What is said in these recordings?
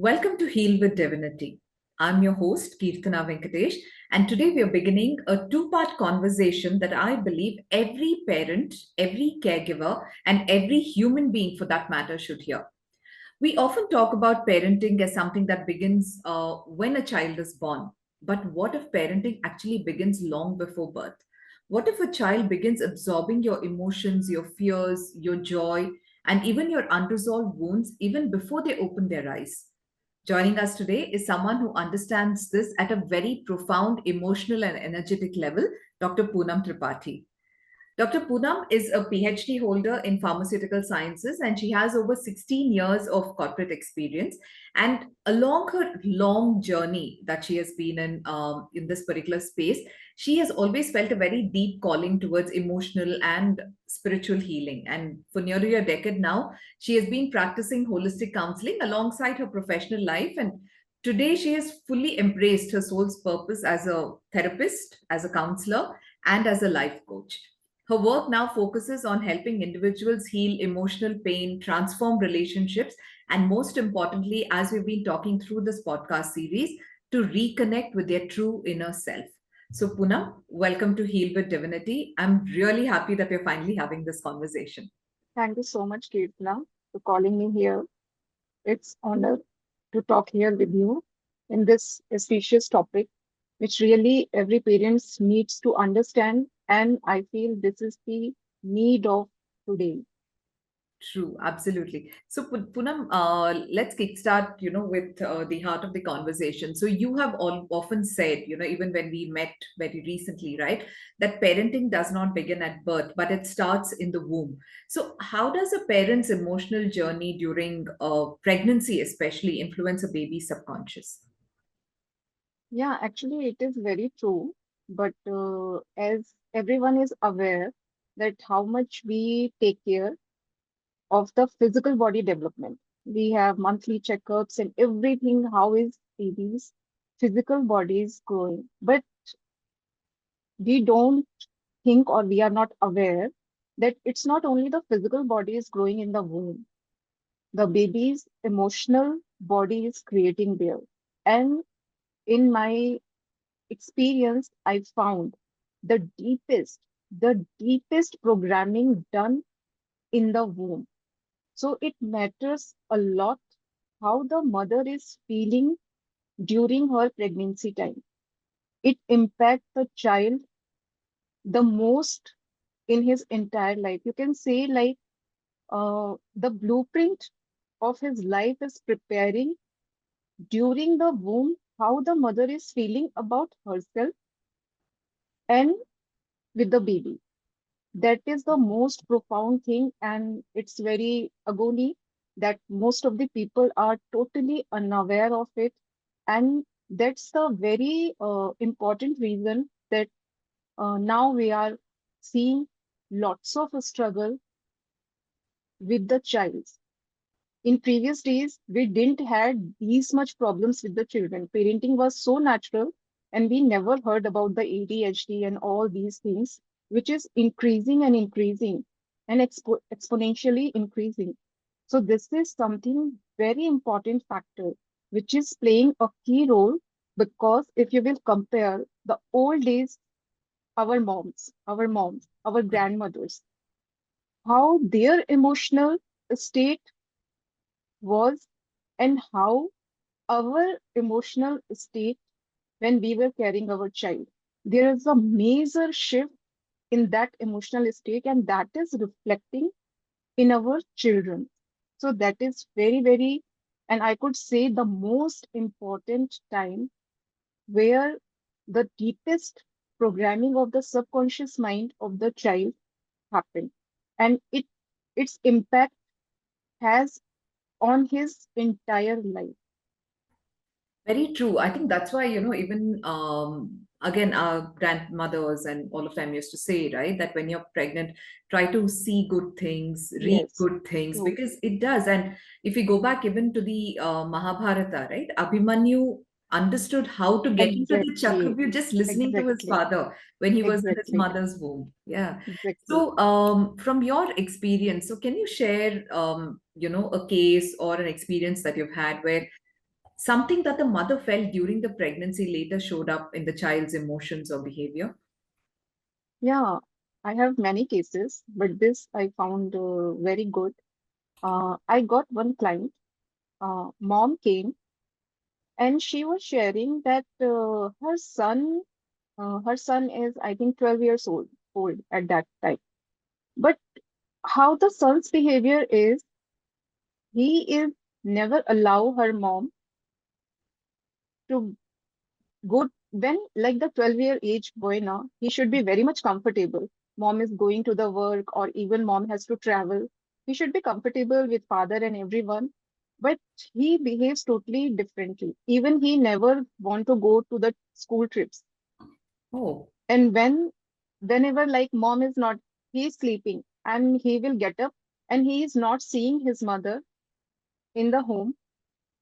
Welcome to Heal with Divinity. I'm your host, Keerthana Venkatesh, and today we are beginning a two-part conversation that I believe every parent, every caregiver, and every human being for that matter should hear. We often talk about parenting as something that begins when a child is born. But what if parenting actually begins long before birth? What if a child begins absorbing your emotions, your fears, your joy, and even your unresolved wounds even before they open their eyes? Joining us today is someone who understands this at a very profound emotional and energetic level, Dr. Poonam Tripathi. Dr. Poonam is a PhD holder in pharmaceutical sciences, and she has over 16 years of corporate experience. And along her long journey that she has been in this particular space, she has always felt a very deep calling towards emotional and spiritual healing. And for nearly a decade now, she has been practicing holistic counseling alongside her professional life. And today, she has fully embraced her soul's purpose as a therapist, as a counselor, and as a life coach. Her work now focuses on helping individuals heal emotional pain, transform relationships, and most importantly, as we've been talking through this podcast series, to reconnect with their true inner self. So, Poonam, welcome to Heal with Divinity. I'm really happy that we're finally having this conversation. Thank you so much, Keerthana, for calling me here. It's honor to talk here with you in this auspicious topic, which really every parent needs to understand. And I feel this is the need of today. True, absolutely. So, Poonam, let's kickstart, with the heart of the conversation. So, you have often said, even when we met very recently, right, that parenting does not begin at birth, but it starts in the womb. So, how does a parent's emotional journey during pregnancy, especially, influence a baby's subconscious? Yeah, actually, it is very true. But as everyone is aware that how much we take care of the physical body development. We have monthly checkups and everything. How is baby's physical body is growing? But we don't think or we are not aware that it's not only the physical body is growing in the womb. The baby's emotional body is creating there. And in my experience, I found the deepest programming done in the womb. So it matters a lot how the mother is feeling during her pregnancy time. It impacts the child the most in his entire life. You can say, like, the blueprint of his life is preparing during the womb, how the mother is feeling about herself and with the baby. That is the most profound thing, and it's very agony that most of the people are totally unaware of it. And that's the very important reason that now we are seeing lots of struggle with the child. In previous days, we didn't had these much problems with the children. Parenting was so natural, and we never heard about the ADHD and all these things, which is increasing and increasing and exponentially increasing. So this is something very important factor, which is playing a key role, because if you will compare the old days, our grandmothers, how their emotional state was and how our emotional state when we were carrying our child. There is a major shift in that emotional state, and that is reflecting in our children. So that is very, very, and I could say the most important time where the deepest programming of the subconscious mind of the child happened. And its impact has on his entire life. Very true. I think that's why, even again, our grandmothers and all of them used to say, right, that when you're pregnant, try to see good things, read Yes, good things, true. because it does. And if we go back even to the Mahabharata, right, Abhimanyu understood how to get into the Exactly. Chakravyuh just listening to his Exactly. father when he was in his Exactly. mother's womb. Yeah. Exactly. So, from your experience, so can you share, a case or an experience that you've had where Something that the mother felt during the pregnancy later showed up in the child's emotions or behavior? Yeah, I have many cases, but this I found very good. I got one client, mom came and she was sharing that her son is, I think, 12 years old at that time. But how the son's behavior is, he is never allow her mom to go when like the 12-year age boy now, he should be very much comfortable. Mom is going to the work or even mom has to travel. He should be comfortable with father and everyone. But he behaves totally differently. Even he never want to go to the school trips. Oh. And whenever like mom is not, he is sleeping and he will get up and he is not seeing his mother in the home.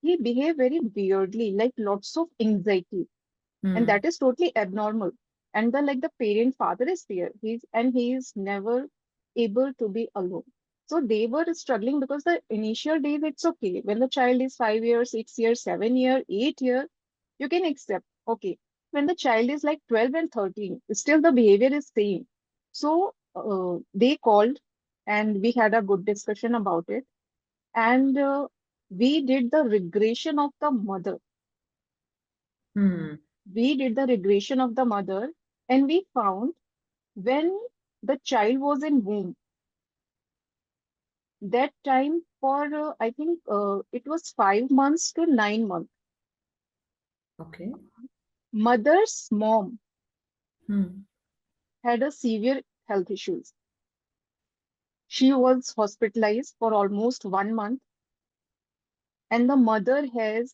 He behave very weirdly, like lots of anxiety, and Hmm. that is totally abnormal. And the like the parent father is there, he is never able to be alone. So they were struggling because the initial days it's okay when the child is 5 years, 6 years, 7 year, 8 year, you can accept, okay. When the child is like 12 and 13, still the behavior is same. So they called and we had a good discussion about it, and we did the regression of the mother. Hmm. We did the regression of the mother, and we found when the child was in womb, that time for I think it was 5 months to 9 months, Okay. mother's mom Hmm. had a severe health issues. She was hospitalized for almost 1 month, and the mother has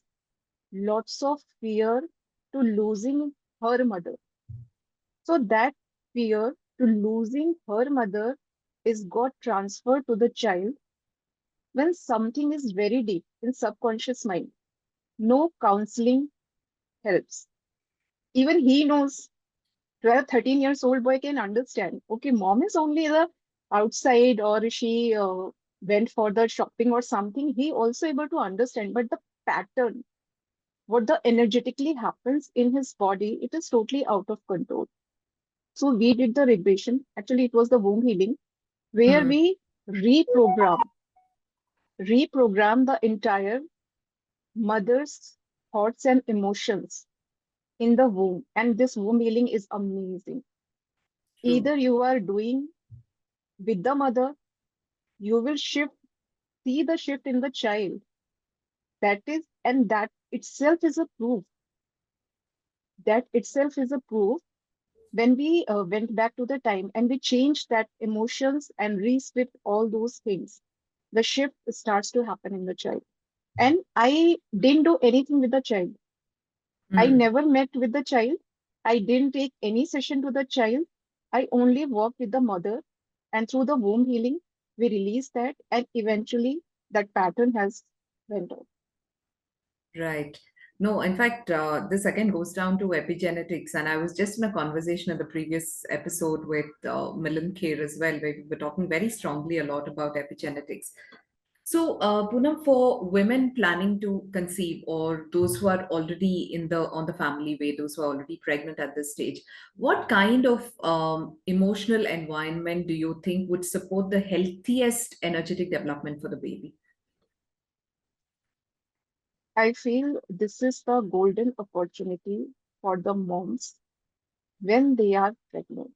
lots of fear to losing her mother. So that fear to losing her mother is got transferred to the child when something is very deep in subconscious mind. No counseling helps. Even he knows, 12, 13 years old boy can understand. Okay, mom is only the outside or she went for the shopping or something. He also able to understand, but the pattern, what the energetically happens in his body, it is totally out of control. So we did the regression. Actually, it was the womb healing where Hmm. we reprogram, reprogram the entire mother's thoughts and emotions in the womb. And this womb healing is amazing. True. Either you are doing with the mother, you will shift, see the shift in the child. That is, and that itself is a proof. That itself is a proof. When we went back to the time and we changed that emotions and re-script all those things, the shift starts to happen in the child. And I didn't do anything with the child. I Hmm. never met with the child. I didn't take any session to the child. I only worked with the mother. And through the womb healing, we released that. And eventually, that pattern has went off. Right. No, in fact, this again goes down to epigenetics. And I was just in a conversation in the previous episode with Milan Kher as well, where we were talking very strongly a lot about epigenetics. So, Poonam, for women planning to conceive or those who are already in the on the family way, those who are already pregnant at this stage, what kind of emotional environment do you think would support the healthiest energetic development for the baby? I feel this is the golden opportunity for the moms when they are pregnant.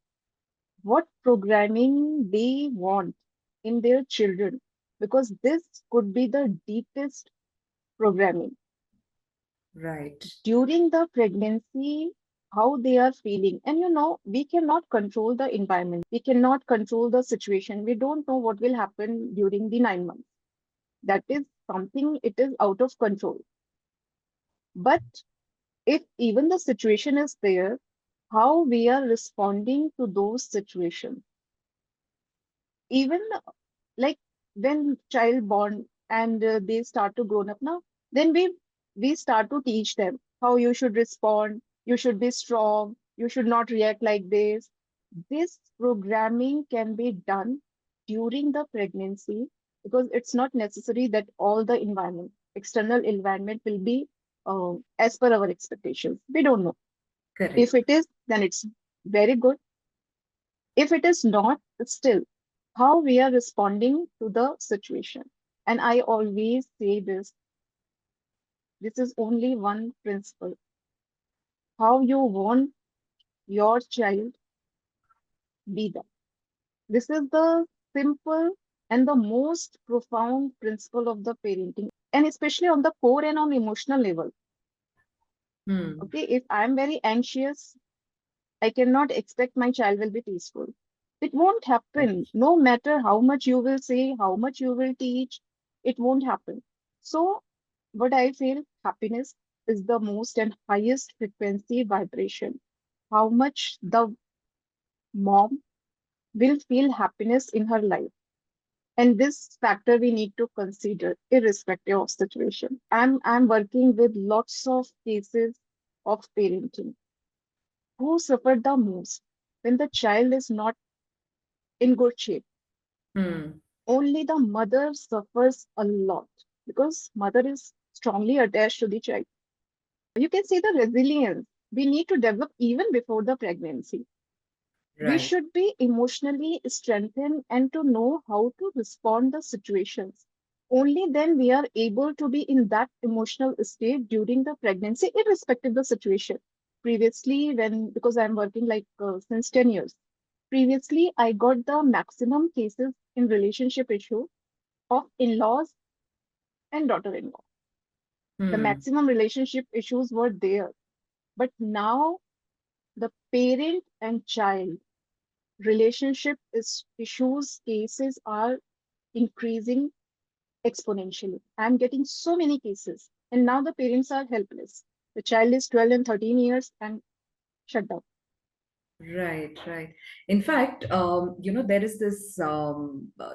What programming they want in their children, because this could be the deepest programming Right. during the pregnancy, how they are feeling. And we cannot control the environment, we cannot control the situation. We don't know what will happen during the 9 months. That is something, it is out of control. But if even the situation is there, how we are responding to those situations, even like when child born and they start to grown up now, then we start to teach them how you should respond, you should be strong, you should not react like this. This programming can be done during the pregnancy, because it's not necessary that all the environment, external environment will be as per our expectations. We don't know. If Correct. it is, then it's very good. If it is not, still, how we are responding to the situation. And I always say this is only one principle. How you want your child be that. This is the simple and the most profound principle of the parenting, and especially on the core and on emotional level. Hmm. Okay, if I'm very anxious, I cannot expect my child will be peaceful. It won't happen. Right. No matter how much you will say, how much you will teach, it won't happen. So, what I feel happiness is the most and highest frequency vibration. How much the mom will feel happiness in her life. And this factor we need to consider irrespective of situation. I'm working with lots of cases of parenting who suffer the most when the child is not in good shape. Hmm. Only the mother suffers a lot because mother is strongly attached to the child. You can see the resilience we need to develop even before the pregnancy. We Right. should be emotionally strengthened and to know how to respond to situations. Only then we are able to be in that emotional state during the pregnancy, irrespective of the situation. Previously, when because I'm working like since 10 years, previously I got the maximum cases in relationship issue of in-laws and daughter-in-law. The Hmm. maximum relationship issues were there, but now the parent and child relationship issues cases are increasing exponentially. I'm getting so many cases, and now the parents are helpless. The child is 12 and 13 years and shut down. Right, right. In fact, there is this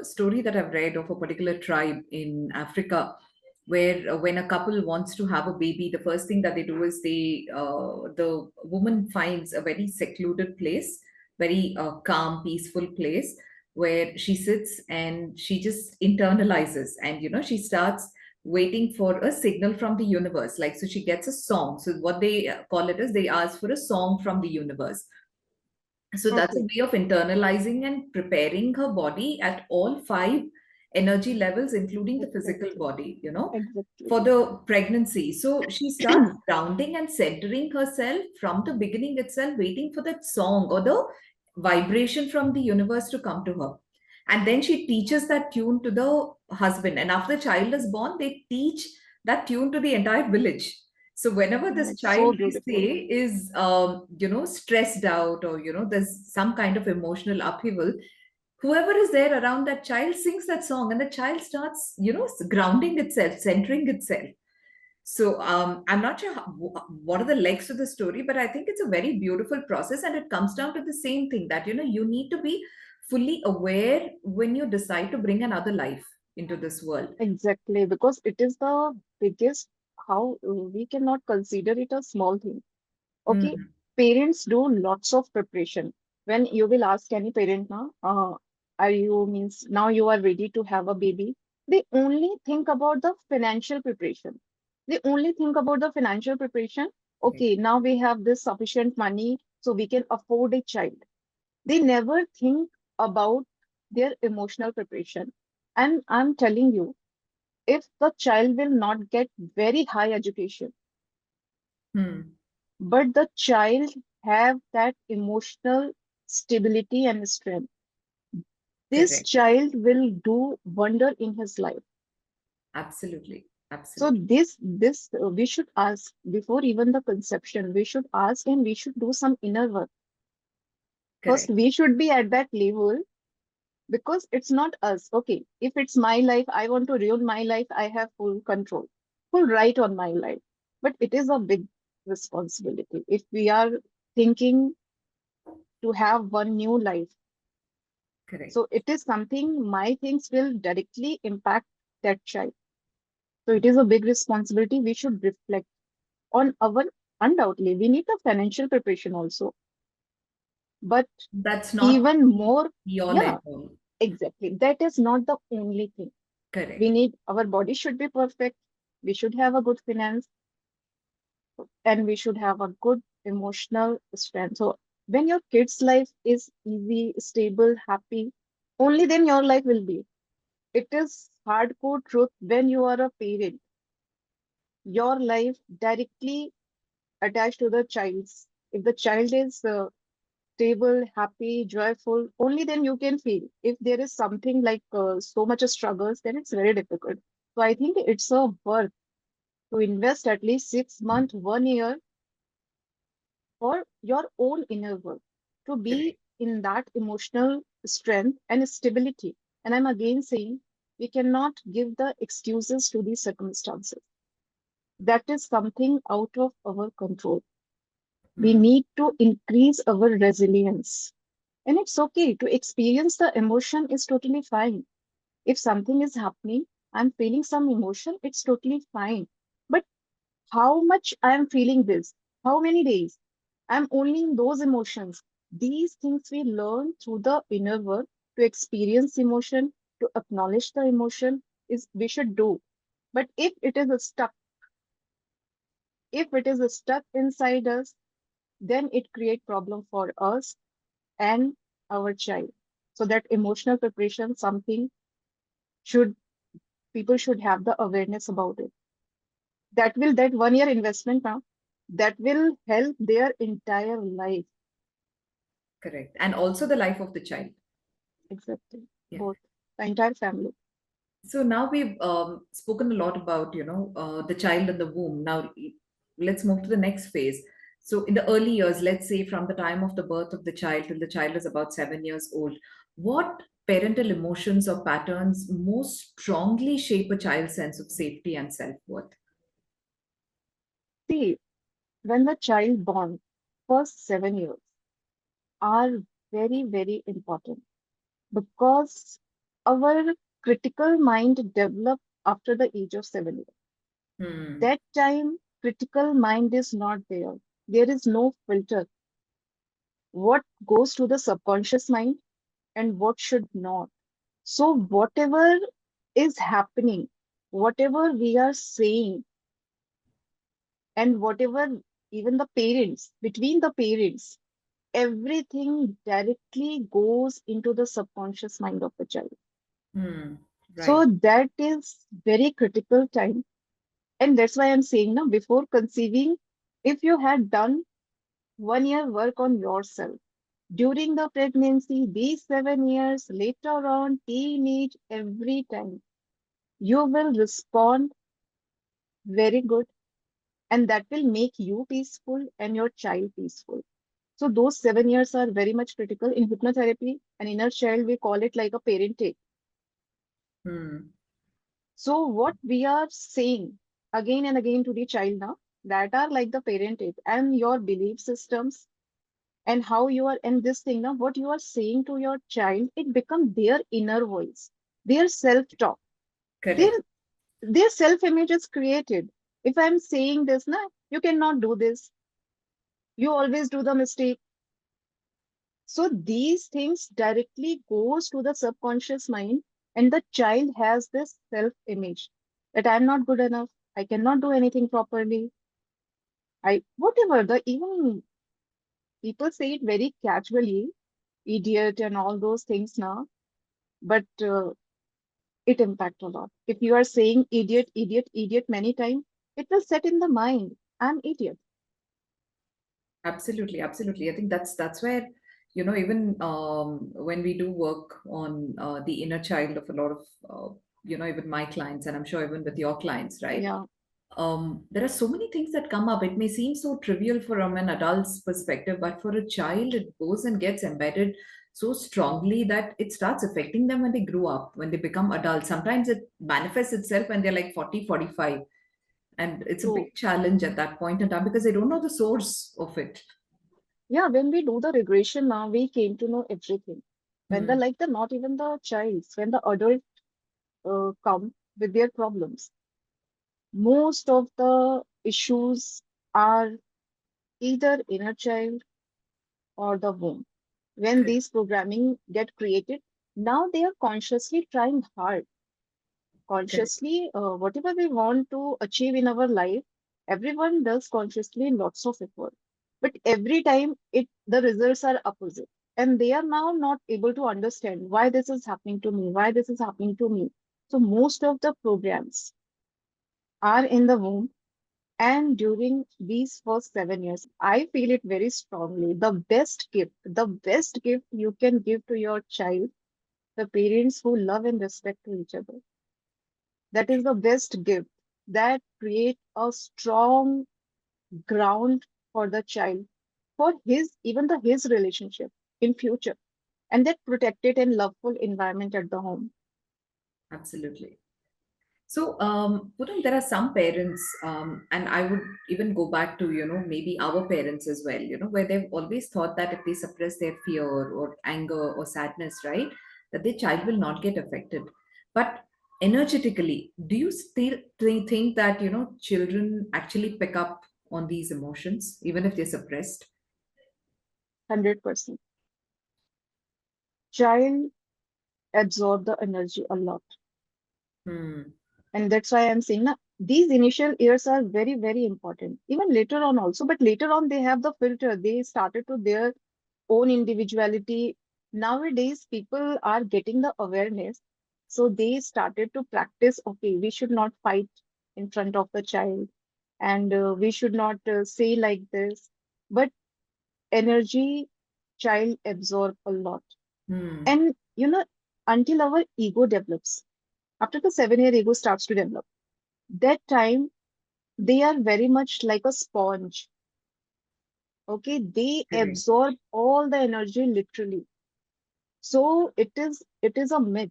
story that I've read of a particular tribe in Africa where when a couple wants to have a baby, the first thing that they do is the woman finds a very secluded place, very calm, peaceful place where she sits and she just internalizes and, she starts waiting for a signal from the universe. Like, so she gets a song. So what they call it is they ask for a song from the universe. So that's a Okay, way of internalizing and preparing her body at all five energy levels, including the physical exactly, body, for exactly, the pregnancy. So she starts grounding and centering herself from the beginning itself, waiting for that song or the vibration from the universe to come to her. And then she teaches that tune to the husband. And after the child is born, they teach that tune to the entire village. So whenever this that's child, so they beautiful. say, is stressed out, or there's some kind of emotional upheaval, whoever is there around that child sings that song, and the child starts grounding itself, centering itself. So I'm not sure what are the legs of the story, but I think it's a very beautiful process, and it comes down to the same thing that you need to be fully aware when you decide to bring another life into this world. Exactly, because it is the biggest, how we cannot consider it a small thing. Okay, Hmm. parents do lots of preparation. When you will ask any parent now, are you means now you are ready to have a baby? They only think about the financial preparation. They only think about the financial preparation. Correct. Okay, now we have this sufficient money, so we can afford a child. They never think about their emotional preparation. And I'm telling you, if the child will not get very high education, Hmm. but the child have that emotional stability and strength, this Correct. child will do wonder in his life. Absolutely. So Absolutely. this we should ask before even the conception. We should ask and we should do some inner work. First, Correct. we should be at that level because it's not us. Okay, if it's my life, I want to ruin my life. I have full control, full right on my life. But it is a big responsibility if we are thinking to have one new life. Correct. So it is something my things will directly impact that child. So it is a big responsibility. We should reflect on our undoubtedly. We need the financial preparation also, but That's not even more, be all yeah, and all. exactly. That is not the only thing. We Correct. need our body should be perfect. We should have a good finance. and we should have a good emotional strength. So when your kid's life is easy, stable, happy, only then your life will be. It is hardcore truth when you are a parent. Your life directly attached to the child's. If the child is stable, happy, joyful, only then you can feel. If there is something like so much of struggles, then it's very difficult. So I think it's a worth to invest at least 6 months, 1 year for your own inner work, to be Correct. in that emotional strength and stability. And I'm again saying we cannot give the excuses to these circumstances. That is something out of our control. We Hmm. need to increase our resilience. And it's okay to experience the emotion is totally fine. If something is happening, I'm feeling some emotion, it's totally fine. But how much I am feeling this? How many days? I'm only in those emotions. These things we learn through the inner work to experience emotion, to acknowledge the emotion is we should do. But if it is stuck inside us, then it create problem for us and our child. So that emotional preparation, something should people should have the awareness about it. That 1 year investment now, that will help their entire life. Correct. And also the life of the child. Exactly. Yeah. Both the entire family. So now we've spoken a lot about, the child in the womb. Now let's move to the next phase. So in the early years, let's say from the time of the birth of the child till the child is about 7 years old, what parental emotions or patterns most strongly shape a child's sense of safety and self-worth? See, when the child born, first 7 years are very, very important because our critical mind develop after the age of 7 years. Hmm. That time, critical mind is not there. There is no filter. What goes to the subconscious mind and what should not. So, whatever is happening, whatever we are saying, and whatever even the parents, between the parents, everything directly goes into the subconscious mind of the child. Hmm. So Right. that is very critical time. And that's why I'm saying now, before conceiving, if you had done 1 year work on yourself during the pregnancy, these 7 years, later on, teenage, every time, you will respond very good. And that will make you peaceful and your child peaceful. So those 7 years are very much critical in hypnotherapy. An inner child, we call it like a parentage. Hmm. So what we are saying again and again to the child now, that are like the parentage and your belief systems and how you are and this thing now, what you are saying to your child, it becomes their inner voice, their self-talk, their Correct. their self-image is created. If I'm saying this now, you cannot do this. You always do the mistake. So these things directly goes to the subconscious mind, and the child has this self-image that I'm not good enough, I cannot do anything properly. I whatever the even people say it very casually, idiot and all those things now, but it impact a lot. If you are saying idiot, idiot, idiot many times, it will set in the mind. I'm idiot. Absolutely, absolutely. I think that's where, even when we do work on the inner child of a lot of, even my clients, and I'm sure even with your clients, right? Yeah, There are so many things that come up. It may seem so trivial from an adult's perspective, but for a child, it goes and gets embedded so strongly that it starts affecting them when they grow up, when they become adults. Sometimes it manifests itself when they're like 40, 45. And it's a true. big challenge at that point in time because they don't know the source of it. Yeah, when we do the regression now, we came to know everything. When the Hmm. like the not even the child, when the adult come with their problems, most of the issues are either inner child or the womb. When Correct. these programming get created, now they are consciously trying hard, Correct. consciously whatever we want to achieve in our life. Everyone does consciously lots of effort, but every time the results are opposite, and they are now not able to understand why this is happening to me, why this is happening to me. So most of the programs are in the womb, and during these first 7 years, I feel it very strongly. The best gift you can give to your child, the parents who love and respect to each other. That is the best gift that create a strong ground for the child, for his relationship in future, and that protected and loveful environment at the home. Absolutely. So, Puram, there are some parents, and I would even go back to, maybe our parents as well, where they've always thought that if they suppress their fear or anger or sadness, right, that their child will not get affected. But energetically, do you still think that, children actually pick up on these emotions, even if they're suppressed? 100%. Child absorb the energy a lot, Hmm. and that's why I'm saying, na, these initial years are very, very important. Even later on also, but later on they have the filter. They started to their own individuality. Nowadays, people are getting the awareness. So they started to practice, okay, we should not fight in front of the child, and we should not say like this. But energy, child absorb a lot. Hmm. And, until our ego develops, after the 7 year ego starts to develop, that time they are very much like a sponge. Okay, they Correct. absorb all the energy literally. So it is a myth.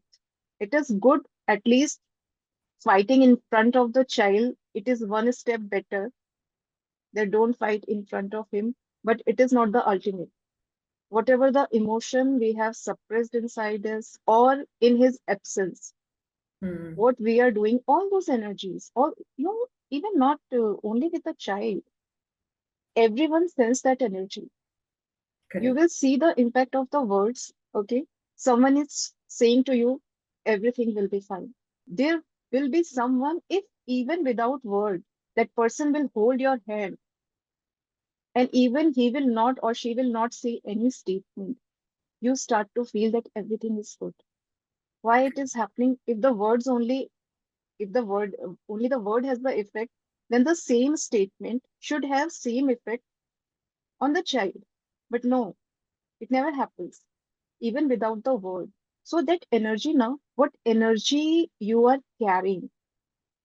It is good, at least fighting in front of the child. It is one step better. They don't fight in front of him, but it is not the ultimate. Whatever the emotion we have suppressed inside us or in his absence, Hmm. what we are doing, all those energies, all even not only with the child, everyone sense that energy. You Correct. will see the impact of the words. Okay, someone is saying to you, everything will be fine. There will be someone, if even without word, that person will hold your hand, and even he will not or she will not say any statement. You start to feel that everything is good. Why it is happening? If the word only the word has the effect, then the same statement should have same effect on the child. But no, it never happens, even without the word. So that energy now, what energy you are carrying,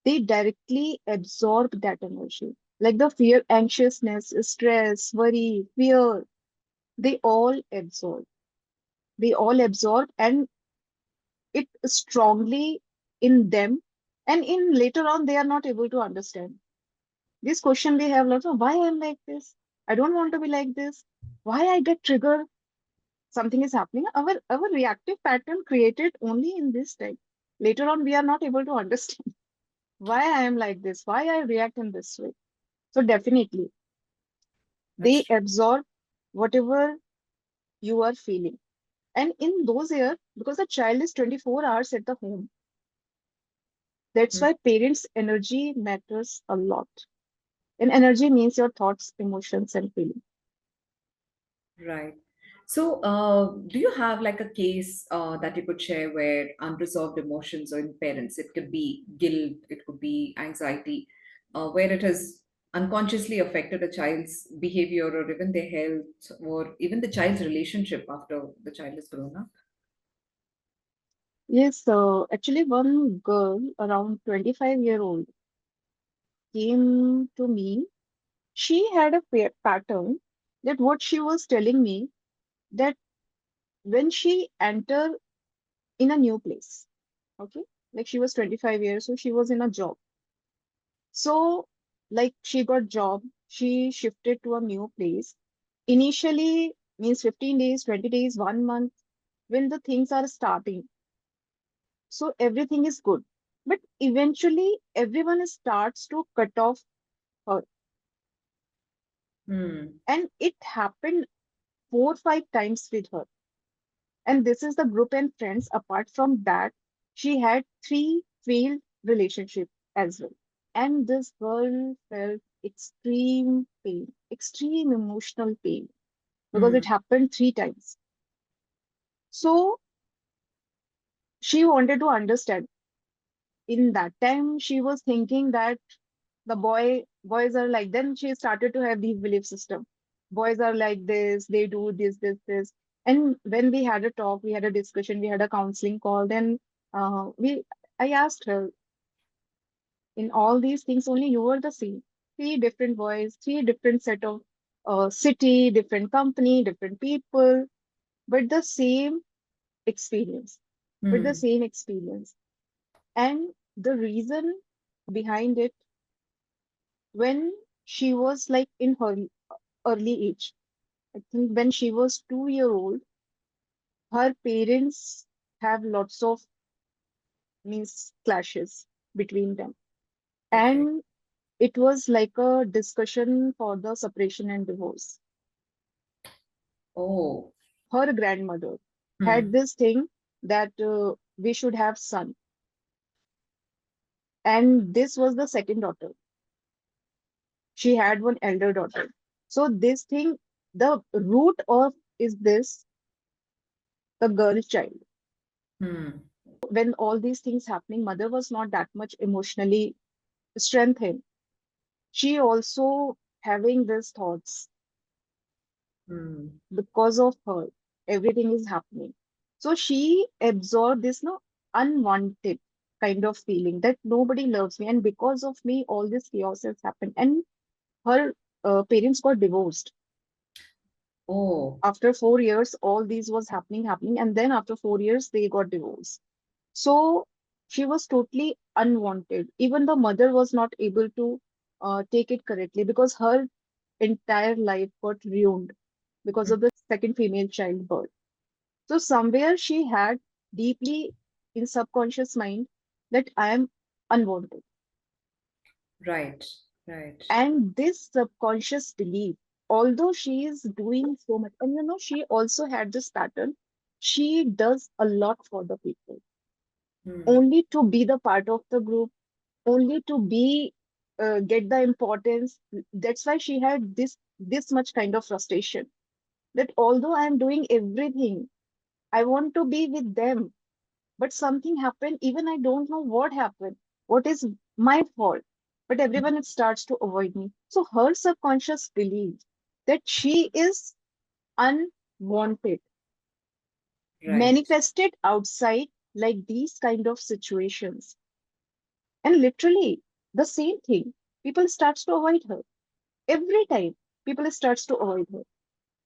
they directly absorb that energy. Like the fear, anxiousness, stress, worry, fear, they all absorb. They all absorb, and it strongly in them. And in later on, they are not able to understand. This question they have lots of, why I'm like this? I don't want to be like this. Why I get triggered? Something is happening. Our reactive pattern created only in this time. Later on, we are not able to understand why I am like this, why I react in this way. So definitely, That's they true. absorb whatever you are feeling. And in those years, because the child is 24 hours at the home, that's Hmm. why parents' energy matters a lot. And energy means your thoughts, emotions, and feelings. Right. So, do you have like a case that you could share where unresolved emotions or in parents, it could be guilt, it could be anxiety, where it has unconsciously affected a child's behavior or even their health or even the child's relationship after the child is grown up? Yes, actually, one girl around 25-year-old came to me. She had a pattern that what she was telling me, that when she entered in a new place, okay, like she was 25 years, so she was in a job. So, like she got job, she shifted to a new place. Initially means 15 days, 20 days, 1 month, when the things are starting. So everything is good. But eventually everyone starts to cut off her. Hmm. And it happened 4 5 times with her. And this is the group and friends. Apart from that, she had three failed relationships as well. And this girl felt extreme emotional pain, because Hmm. it happened 3 times. So she wanted to understand. In that time, she was thinking that boys are like, then she started to have these belief system. Boys are like this, they do this. And when we had a talk, we had a discussion, we had a counseling call, then we I asked her, in all these things, only you were the same. Three different boys, three different set of city, different company, different people, but the same experience, but the Hmm. same experience. And the reason behind it, when she was like in her early age, I think when she was 2 year old, her parents have lots of means clashes between them. Okay. And it was like a discussion for the separation and divorce. Oh. Her grandmother had Hmm. this thing that we should have son, and this was the second daughter. She had one elder daughter. So this thing, the root of is this, the girl child. Hmm. When all these things happening, mother was not that much emotionally strengthened. She also having these thoughts, Hmm. because of her everything is happening. So she absorbed this no unwanted kind of feeling that nobody loves me, and because of me all this chaos has happened. And her parents got divorced Oh. after 4 years. All these was happening, and then after 4 years they got divorced. So she was totally unwanted. Even the mother was not able to take it correctly, because her entire life got ruined because Hmm. of the second female childbirth. So somewhere she had deeply in subconscious mind that I am unwanted. Right. Right. And this subconscious belief, although she is doing so much, and she also had this pattern, she does a lot for the people, Hmm. only to be the part of the group, only to be get the importance. That's why she had this much kind of frustration, that although I am doing everything, I want to be with them, but something happened, even I don't know what happened, what is my fault, but everyone starts to avoid me. So her subconscious believes that she is unwanted, Right. manifested outside like these kind of situations. And literally the same thing, people starts to avoid her every time. People starts to avoid her.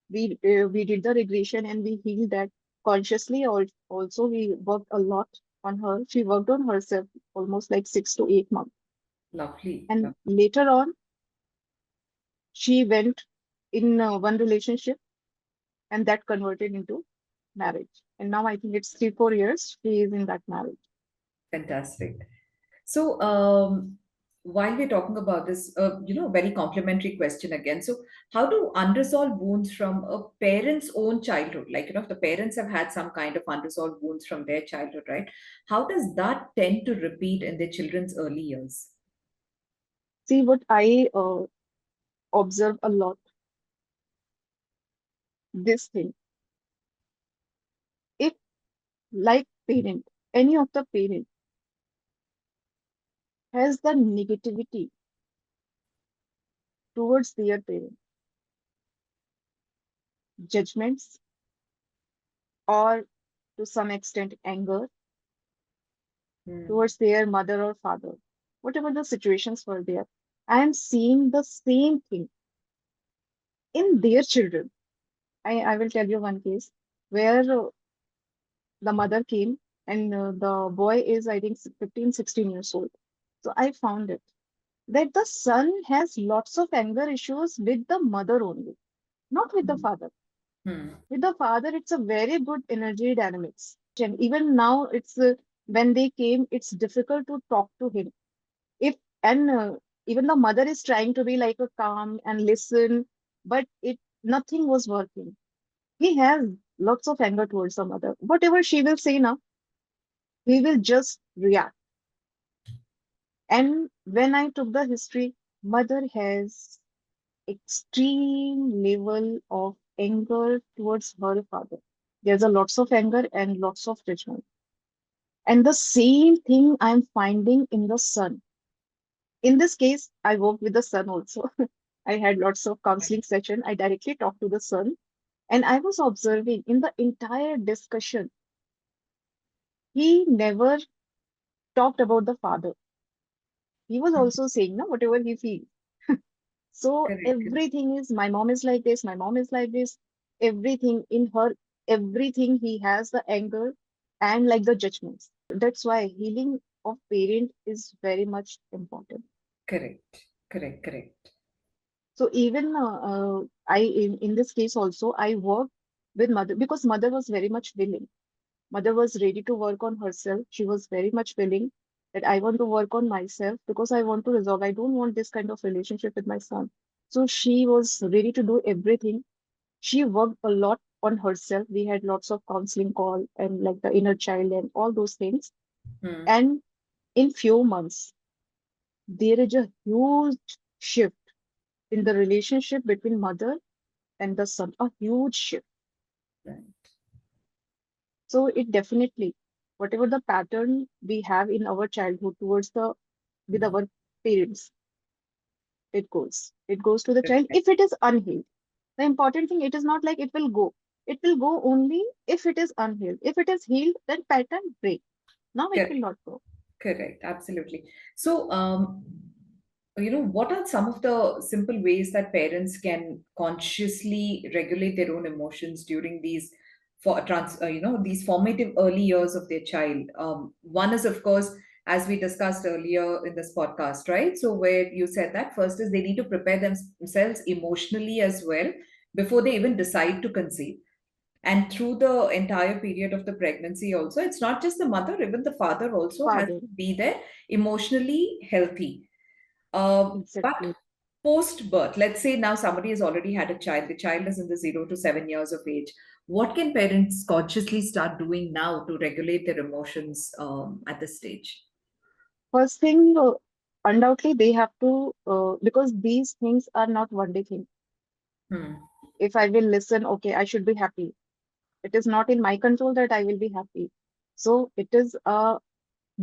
We did the regression and we healed that consciously. Also we worked a lot on her. She worked on herself almost like 6 to 8 months, Lovely. and Lovely. later on she went in one relationship, and that converted into marriage. And now I think it's 3 4 years she is in that marriage. Fantastic. So, while we're talking about this, very complimentary question again. So, how do unresolved wounds from a parent's own childhood, like, if the parents have had some kind of unresolved wounds from their childhood, right? How does that tend to repeat in their children's early years? See, what I observe a lot, this thing, if like parent, any of the parent has the negativity towards their parent, judgments, or to some extent anger Hmm. towards their mother or father, whatever the situations were there, I am seeing the same thing in their children. I will tell you one case where the mother came, and the boy is, I think, 15, 16 years old. So I found it that the son has lots of anger issues with the mother only, not with the Hmm. father. Hmm. With the father, it's a very good energy dynamics. And even now, it's when they came, it's difficult to talk to him. If and Even the mother is trying to be like a calm and listen, but it nothing was working. He has lots of anger towards the mother. Whatever she will say now, he will just react. And when I took the history, Mother has extreme level of anger towards her father. There's a lots of anger and lots of judgment. And the same thing I'm finding in the son. In this case, I work with the son also. I had lots of counseling session. I directly talked to the son, and I was observing in the entire discussion, he never talked about the father. He was Mm. also saying, no, whatever he feels. So Correct, correct, everything is, my mom is like this, my mom is like this, everything in her, everything he has the anger and like the judgments. That's why healing of parent is very much important. correct, correct, correct. So even in this case also, I worked with mother because mother was very much willing. Mother was ready to work on herself. She was very much willing that I want to work on myself because I want to resolve. I don't want this kind of relationship with my son. So she was ready to do everything. She worked a lot on herself. We had lots of counseling call and like the inner child and all those things. Hmm. And in few months, there is a huge shift in the relationship between mother and the son, a huge shift. Right. So it definitely, whatever the pattern we have in our childhood towards the with our parents, it goes to the child Correct. if it is unhealed. The important thing, it is not like it will go only if it is unhealed. If it is healed, then pattern break. Now it will Correct. not go. Correct, absolutely. So, what are some of the simple ways that parents can consciously regulate their own emotions during these these formative early years of their child? One is, of course, as we discussed earlier in this podcast, right? So, where you said that first is they need to prepare themselves emotionally as well before they even decide to conceive. And through the entire period of the pregnancy also, it's not just the mother, even the father also has Father, to be there emotionally healthy. But exactly. post birth, let's say now somebody has already had a child, the child is in the 0 to 7 years of age. What can parents consciously start doing now to regulate their emotions at this stage? First thing, undoubtedly they have to because these things are not one day thing. Hmm. If I will listen, okay, I should be happy. It is not in my control that I will be happy. So it is a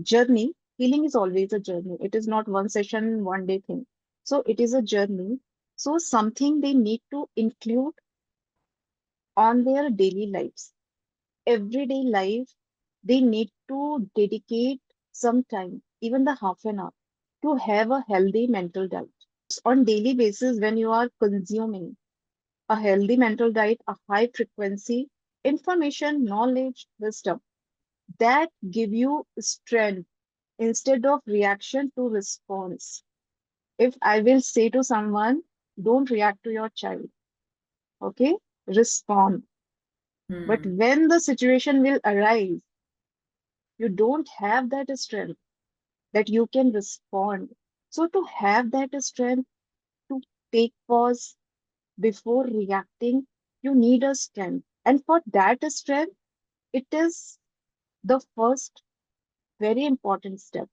journey. Healing is always a journey. It is not one session, one day thing. So it is a journey. So something they need to include on their daily lives. Everyday life, they need to dedicate some time, even the half an hour, to have a healthy mental diet. On daily basis, when you are consuming a healthy mental diet, a high frequency information, knowledge, wisdom, that give you strength instead of reaction to response. If I will say to someone, don't react to your child, okay? Respond. But Hmm. when the situation will arise, you don't have that strength that you can respond. So to have that strength to take pause before reacting, you need a strength. And for that strength, it is the first very important step.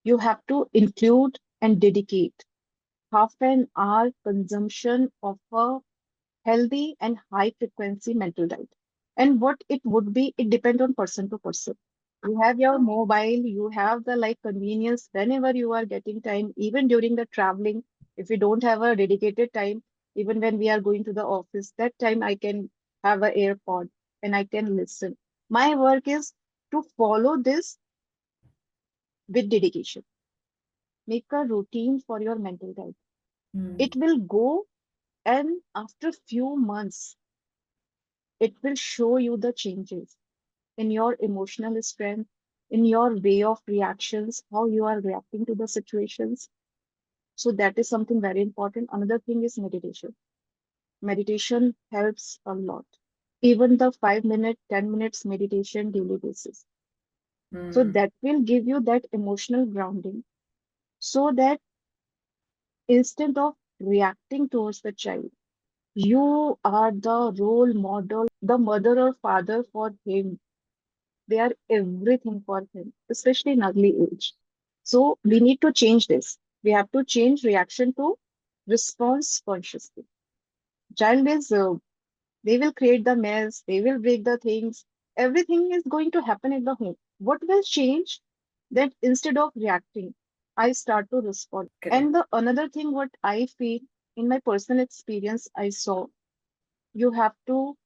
You have to include and dedicate half an hour consumption of a healthy and high frequency mental diet. And what it would be, it depends on person to person. You have your mobile, you have the like convenience whenever you are getting time, even during the traveling. If we don't have a dedicated time, even when we are going to the office, that time I can have a AirPod and I can listen. My work is to follow this with dedication. Make a routine for your mental health. Hmm. It will go, and after few months, it will show you the changes in your emotional strength, in your way of reactions, how you are reacting to the situations. So that is something very important. Another thing is meditation. Meditation helps a lot. Even the 5 minute, 10 minutes meditation daily basis. So Hmm. that will give you that emotional grounding so that instead of reacting towards the child, you are the role model, the mother or father for him. They are everything for him, especially in early age. So we need to change this. We have to change reaction to response consciously. Child is, they will create the mess, they will break the things, everything is going to happen in the home. What will change? That instead of reacting, I start to respond. Correct. And the another thing, what I feel in my personal experience, I saw you have to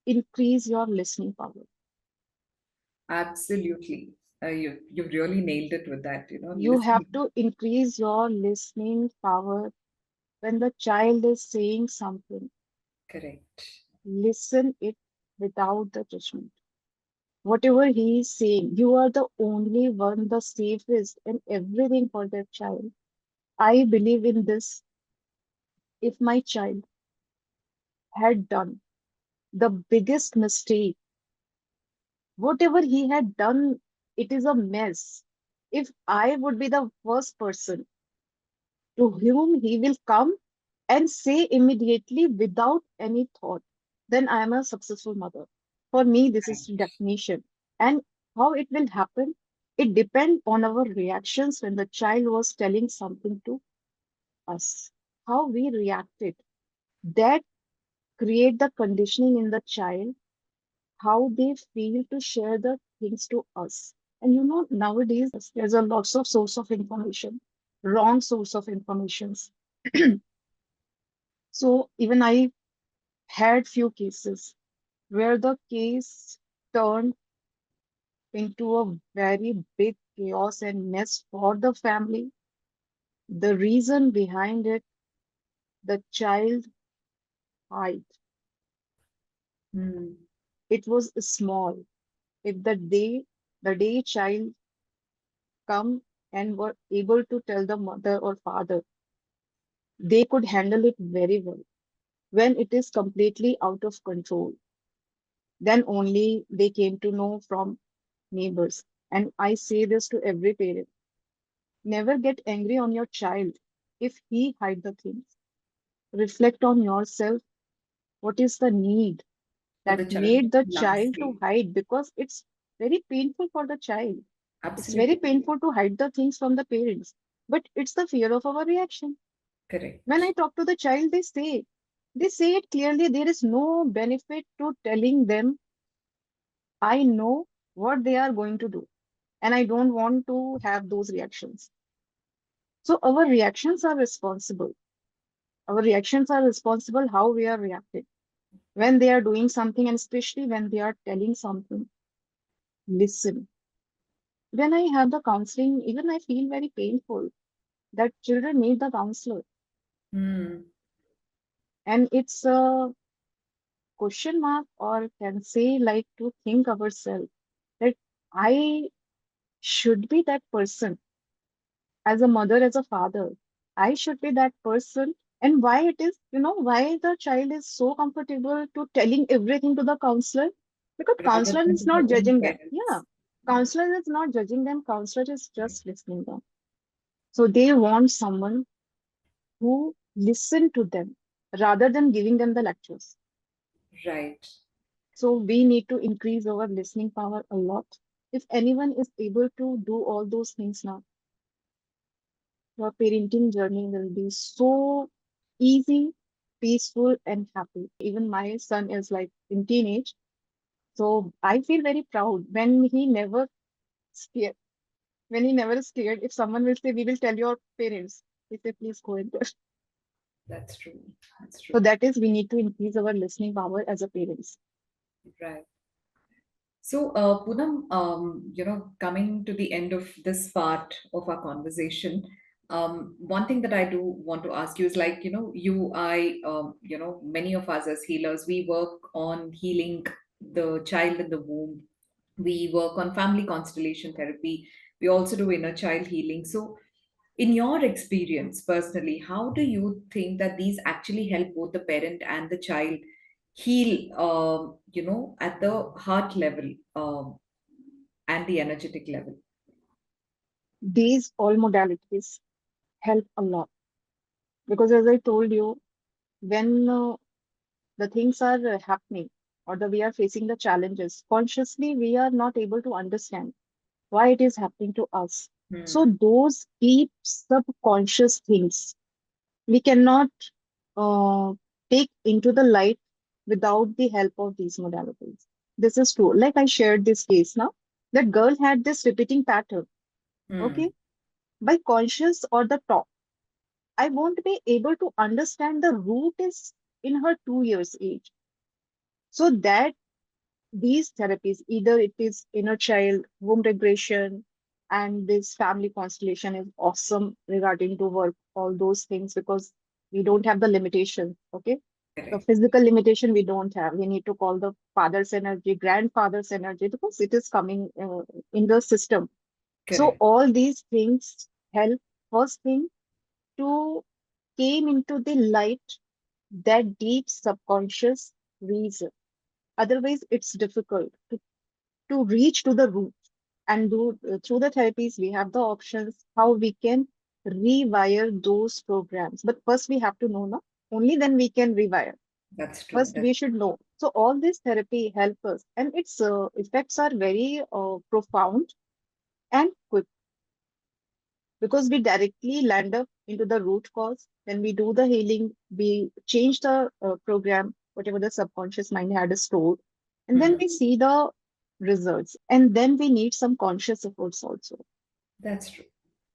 increase your listening power. Absolutely. You've really nailed it with that, You have listening. to increase your listening power when the child is saying something. Correct. Listen it without the judgment. Whatever he is saying, you are the only one, the safest and everything for that child. I believe in this. If my child had done the biggest mistake, whatever he had done, it is a mess. If I would be the first person to whom he will come and say immediately without any thought, then I am a successful mother. For me, this is the Right. definition. And how it will happen, it depends on our reactions when the child was telling something to us. How we reacted. That create the conditioning in the child, how they feel to share the things to us. And nowadays there's a lots of source of information, wrong source of informations. So even I had few cases where the case turned into a very big chaos and mess for the family. The reason behind it, the child height, Hmm. it was small. If the day child come and were able to tell the mother or father, they could handle it very well. When it is completely out of control, then only they came to know from neighbors. And I say this to every parent. Never get angry on your child if he hide the things. Reflect on yourself. What is the need For that the child made the to learn child to safe. hide? Because it's very painful for the child. It's very Absolutely. painful to hide the things from the parents. But it's the fear of our reaction. When I Correct. talk to the child, they say it clearly. There is no benefit to telling them, I know what they are going to do, and I don't want to have those reactions. So our reactions are responsible. Our reactions are responsible how we are reacting when they are doing something, and especially when they are telling something. Listen. When I have the counseling, even I feel very painful that children need the counselor, Hmm. and it's a question mark, or can say like to think ourselves that I should be that person as a mother, as a father. I should be that person. And why it is, why the child is so comfortable to telling everything to the counselor? Because Rather counselor than is to their not own judging them. Yeah. parents. Counselor is not judging them. Counselor is just listening them. So they want someone who listen to them rather than giving them the lectures. Right. So we need to increase our listening power a lot. If anyone is able to do all those things now, your parenting journey will be so easy, peaceful, and happy. Even my son is like in teenage. So I feel very proud when he never scared. When he never is scared, if someone will say, we will tell your parents, he say, please go and tell. That's true. That's So true. that is, we need to increase our listening power as a parents. Right. So, Poonam, coming to the end of this part of our conversation, one thing that I do want to ask you is like, many of us as healers, we work on healing the child in the womb. We work on family constellation therapy. We also do inner child healing. So, in your experience personally, how do you think that these actually help both the parent and the child heal, at the heart level, and the energetic level? These all modalities help a lot because, as I told you, when the things are happening or we are facing the challenges, consciously we are not able to understand why it is happening to us. So Hmm. those deep subconscious things we cannot uh, take into the light without the help of these modalities. This is true. Like I shared this case now, that girl had this repeating pattern. Hmm. Okay, by conscious or the talk, I won't be able to understand the root is in her 2 years age. So that these therapies, either it is inner child, womb regression, and this family constellation is awesome regarding to work all those things because we don't have the limitation. Okay, the Correct. physical limitation we don't have. We need to call the father's energy, grandfather's energy because it is coming in the system. So Correct. all these things help first thing to came into the light that deep subconscious reason. Otherwise, it's difficult to reach to the root and do through the therapies we have the options how we can rewire those programs, but first we have to know now, only then we can rewire. That's true. First we should know, so all this therapy help us and its effects are very profound and quick because we directly land up into the root cause. When we do the healing, we change the program whatever the subconscious mind had stored, and then Hmm. we see the results, and then we need some conscious efforts also. That's true.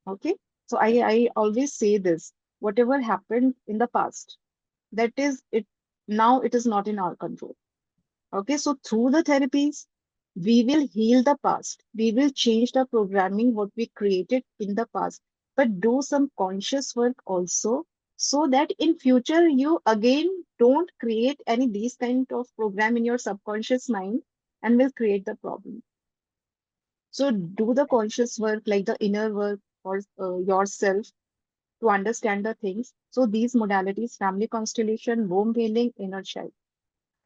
Okay, so I always say this, whatever happened in the past, that is it, now it is not in our control. Okay, so through the therapies we will heal the past, we will change the programming what we created in the past, but do some conscious work also, so that in future you again don't create any these kind of program in your subconscious mind and will create the problem. So do the conscious work like the inner work for yourself to understand the things. So these modalities, family constellation, womb healing, inner child,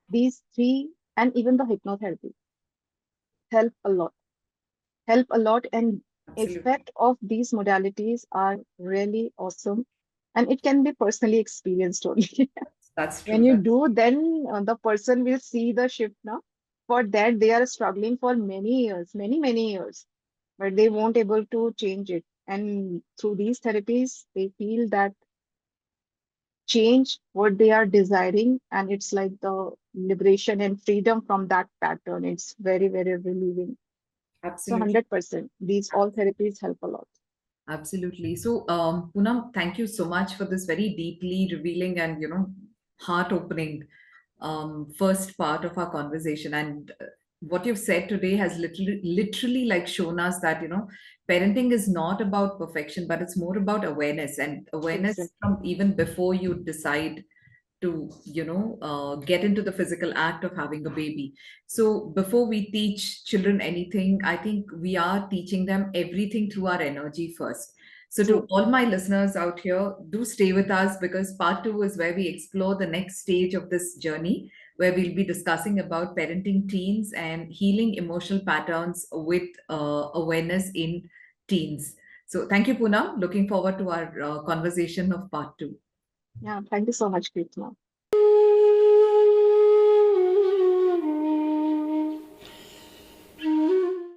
these three, and even the hypnotherapy help a lot. Help a lot, and Absolutely. effect of these modalities are really awesome. And it can be personally experienced only. That's When true. you That's do, then the person will see the shift now. For that, they are struggling for many years, many, many years, but they won't able to change it. And through these therapies, they feel that change what they are desiring, and it's like the liberation and freedom from that pattern. It's very, very relieving. So absolutely. 100%, these all therapies help a lot. Absolutely. So, Poonam, thank you so much for this very deeply revealing and, heart-opening first part of our conversation. And what you've said today has literally like shown us that, parenting is not about perfection, but it's more about awareness and awareness Exactly. from even before you decide to get into the physical act of having a baby. So before we teach children anything, I think we are teaching them everything through our energy first. So to True. all my listeners out here, do stay with us because part 2 is where we explore the next stage of this journey, where we'll be discussing about parenting teens and healing emotional patterns with awareness in teens. So thank you, Poonam. Looking forward to our conversation of part 2. Yeah. Thank you so much, Keerthana.